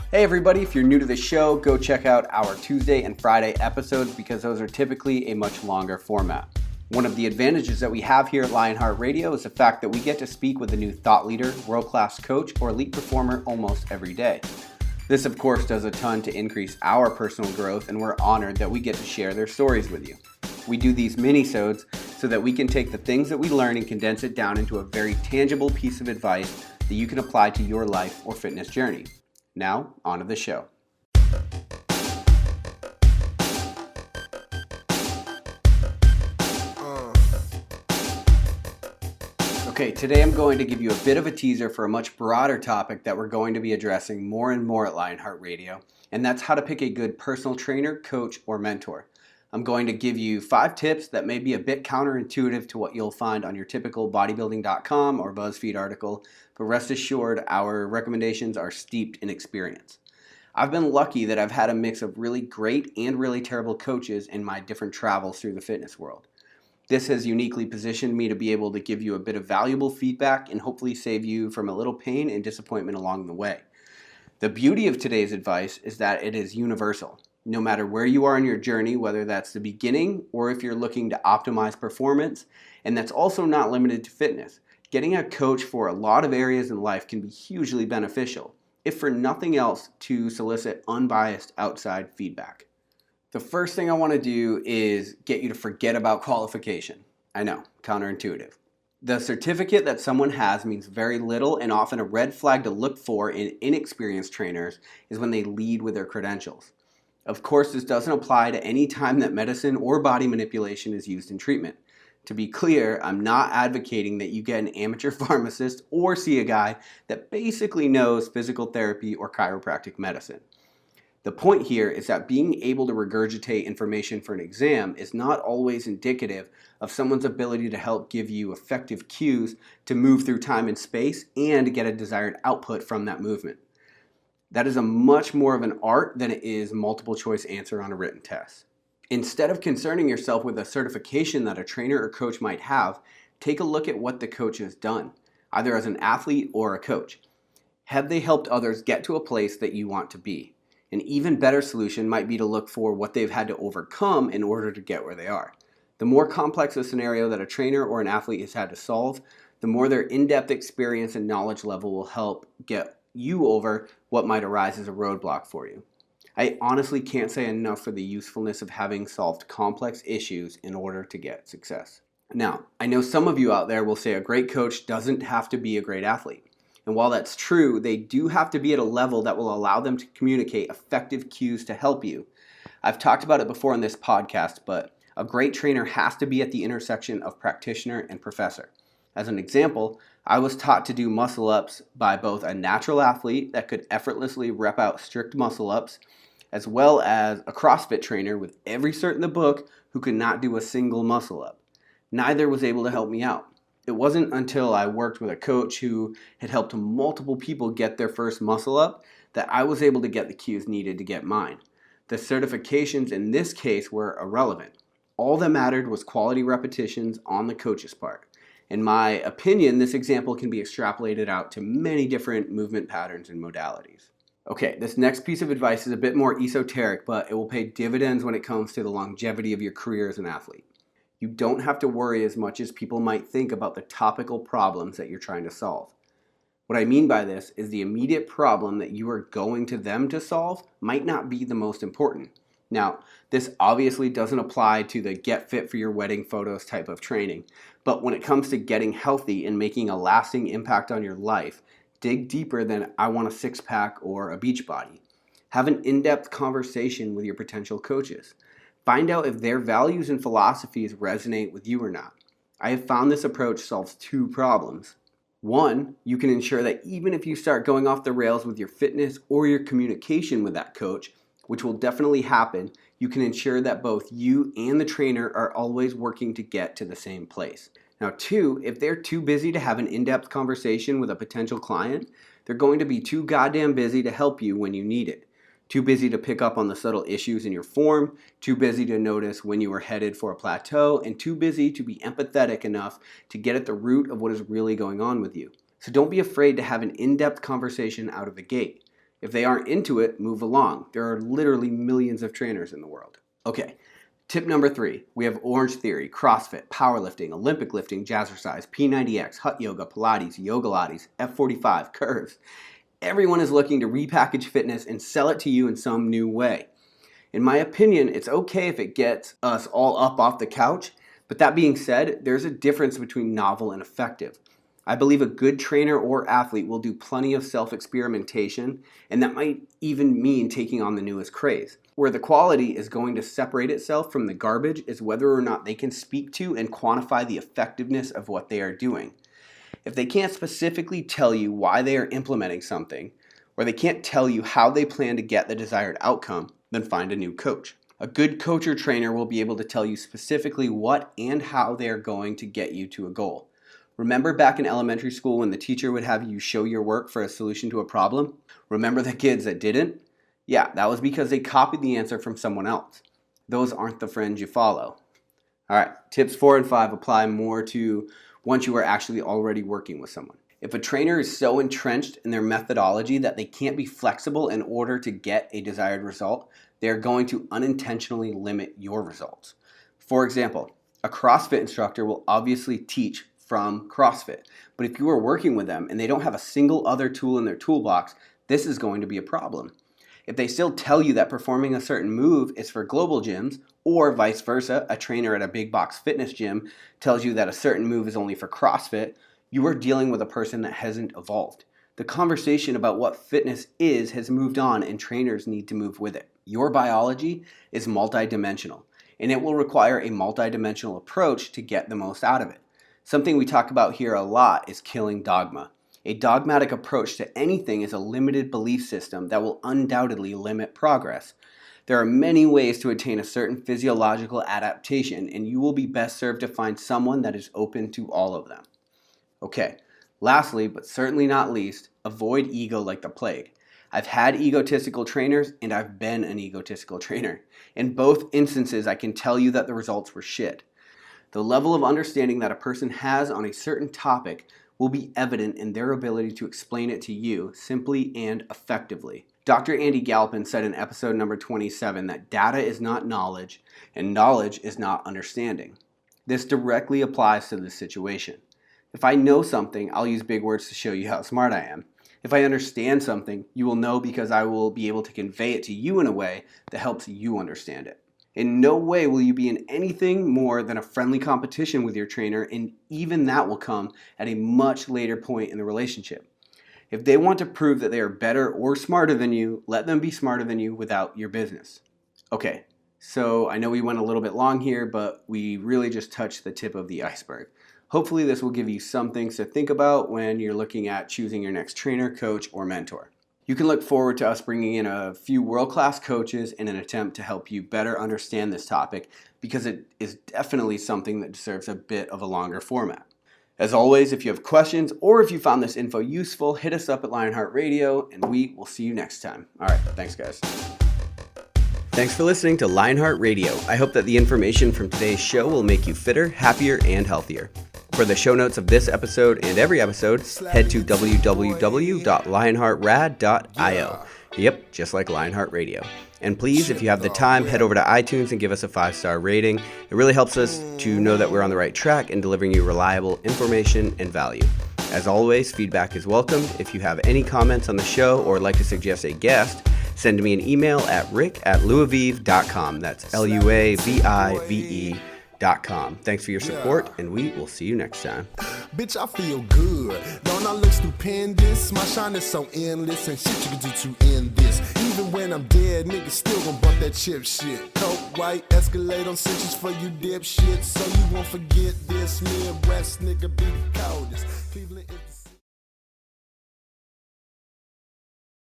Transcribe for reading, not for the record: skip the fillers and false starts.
Hey everybody, if you're new to the show, go check out our Tuesday and Friday episodes because those are typically a much longer format. One of the advantages that we have here at Lionheart Radio is the fact that we get to speak with a new thought leader, world-class coach, or elite performer almost every day. This of course does a ton to increase our personal growth, and we're honored that we get to share their stories with you. We do these minisodes so that we can take the things that we learn and condense it down into a very tangible piece of advice that you can apply to your life or fitness journey. Now, on to the show. Okay, today I'm going to give you a bit of a teaser for a much broader topic that we're going to be addressing more and more at Lionheart Radio, and that's how to pick a good personal trainer, coach, or mentor. I'm going to give you 5 tips that may be a bit counterintuitive to what you'll find on your typical bodybuilding.com or BuzzFeed article, but rest assured our recommendations are steeped in experience. I've been lucky that I've had a mix of really great and really terrible coaches in my different travels through the fitness world. This has uniquely positioned me to be able to give you a bit of valuable feedback and hopefully save you from a little pain and disappointment along the way. The beauty of today's advice is that it is universal. No matter where you are in your journey, whether that's the beginning or if you're looking to optimize performance, and that's also not limited to fitness. Getting a coach for a lot of areas in life can be hugely beneficial, if for nothing else to solicit unbiased outside feedback. The first thing I want to do is get you to forget about qualification. I know, counterintuitive. The certificate that someone has means very little, and often a red flag to look for in inexperienced trainers is when they lead with their credentials. Of course, this doesn't apply to any time that medicine or body manipulation is used in treatment. To be clear, I'm not advocating that you get an amateur pharmacist or see a guy that basically knows physical therapy or chiropractic medicine. The point here is that being able to regurgitate information for an exam is not always indicative of someone's ability to help give you effective cues to move through time and space and get a desired output from that movement. That is a much more of an art than it is multiple choice answer on a written test. Instead of concerning yourself with a certification that a trainer or coach might have, take a look at what the coach has done, either as an athlete or a coach. Have they helped others get to a place that you want to be? An even better solution might be to look for what they've had to overcome in order to get where they are. The more complex a scenario that a trainer or an athlete has had to solve, the more their in-depth experience and knowledge level will help get you over what might arise as a roadblock for you. I honestly can't say enough for the usefulness of having solved complex issues in order to get success. Now, I know some of you out there will say a great coach doesn't have to be a great athlete. And while that's true, they do have to be at a level that will allow them to communicate effective cues to help you. I've talked about it before in this podcast, but a great trainer has to be at the intersection of practitioner and professor. As an example, I was taught to do muscle ups by both a natural athlete that could effortlessly rep out strict muscle ups, as well as a CrossFit trainer with every cert in the book who could not do a single muscle up. Neither was able to help me out. It wasn't until I worked with a coach who had helped multiple people get their first muscle up that I was able to get the cues needed to get mine. The certifications in this case were irrelevant. All that mattered was quality repetitions on the coach's part. In my opinion, this example can be extrapolated out to many different movement patterns and modalities. Okay, this next piece of advice is a bit more esoteric, but it will pay dividends when it comes to the longevity of your career as an athlete. You don't have to worry as much as people might think about the topical problems that you're trying to solve. What I mean by this is the immediate problem that you are going to them to solve might not be the most important. Now, this obviously doesn't apply to the get fit for your wedding photos type of training, but when it comes to getting healthy and making a lasting impact on your life, dig deeper than I want a six-pack or a beach body. Have an in-depth conversation with your potential coaches. Find out if their values and philosophies resonate with you or not. I have found this approach solves 2 problems. 1, you can ensure that even if you start going off the rails with your fitness or your communication with that coach, which will definitely happen, you can ensure that both you and the trainer are always working to get to the same place. Now 2, if they're too busy to have an in-depth conversation with a potential client, they're going to be too goddamn busy to help you when you need it. Too busy to pick up on the subtle issues in your form, too busy to notice when you are headed for a plateau, and too busy to be empathetic enough to get at the root of what is really going on with you. So don't be afraid to have an in-depth conversation out of the gate. If they aren't into it, move along. There are literally millions of trainers in the world. Okay, tip number 3. We have Orange Theory, CrossFit, powerlifting, Olympic lifting, jazzercise, P90X, hut yoga, Pilates, yoga lattes, F45, curves. Everyone is looking to repackage fitness and sell it to you in some new way. In my opinion, it's okay if it gets us all up off the couch, but that being said, there's a difference between novel and effective. I believe a good trainer or athlete will do plenty of self-experimentation, and that might even mean taking on the newest craze. Where the quality is going to separate itself from the garbage is whether or not they can speak to and quantify the effectiveness of what they are doing. If they can't specifically tell you why they are implementing something, or they can't tell you how they plan to get the desired outcome, then find a new coach. A good coach or trainer will be able to tell you specifically what and how they are going to get you to a goal. Remember back in elementary school when the teacher would have you show your work for a solution to a problem? Remember the kids that didn't? Yeah, that was because they copied the answer from someone else. Those aren't the friends you follow. All right, tips 4 and 5 apply more to once you are actually already working with someone. If a trainer is so entrenched in their methodology that they can't be flexible in order to get a desired result, they are going to unintentionally limit your results. For example, a CrossFit instructor will obviously teach from CrossFit, but if you are working with them and they don't have a single other tool in their toolbox, this is going to be a problem. If they still tell you that performing a certain move is for global gyms, or vice versa, a trainer at a big box fitness gym tells you that a certain move is only for CrossFit, you are dealing with a person that hasn't evolved. The conversation about what fitness is has moved on, and trainers need to move with it. Your biology is multidimensional, and it will require a multidimensional approach to get the most out of it. Something we talk about here a lot is killing dogma. A dogmatic approach to anything is a limited belief system that will undoubtedly limit progress. There are many ways to attain a certain physiological adaptation, and you will be best served to find someone that is open to all of them. Okay, lastly, but certainly not least, avoid ego like the plague. I've had egotistical trainers, and I've been an egotistical trainer. In both instances, I can tell you that the results were shit. The level of understanding that a person has on a certain topic will be evident in their ability to explain it to you simply and effectively. Dr. Andy Galpin said in episode number 27 that data is not knowledge, and knowledge is not understanding. This directly applies to this situation. If I know something, I'll use big words to show you how smart I am. If I understand something, you will know because I will be able to convey it to you in a way that helps you understand it. In no way will you be in anything more than a friendly competition with your trainer, and even that will come at a much later point in the relationship. If they want to prove that they are better or smarter than you, let them be smarter than you without your business. Okay, so I know we went a little bit long here, but we really just touched the tip of the iceberg. Hopefully this will give you some things to think about when you're looking at choosing your next trainer, coach, or mentor. You can look forward to us bringing in a few world-class coaches in an attempt to help you better understand this topic, because it is definitely something that deserves a bit of a longer format. As always, if you have questions or if you found this info useful, hit us up at Lionheart Radio, and we will see you next time. All right, thanks guys. Thanks for listening to Lionheart Radio. I hope that the information from today's show will make you fitter, happier, and healthier. For the show notes of this episode and every episode, head to www.lionheartrad.io. Yep, just like Lionheart Radio. And please, if you have the time, head over to iTunes and give us a 5-star rating. It really helps us to know that we're on the right track in delivering you reliable information and value. As always, feedback is welcomed. If you have any comments on the show or like to suggest a guest, send me an email at rick@luavive.com. That's LUAVIVE.com. Thanks for your support, and we will see you next time. Bitch, I feel good. Don't I look stupendous? My shine is so endless, and shit you can do to end this. Even when I'm dead, niggas still gon' bump that chip shit. Coke, white, Escalade on cinches for you dipshit. So you won't forget this. Me and West nigga be the coldest. Cleveland.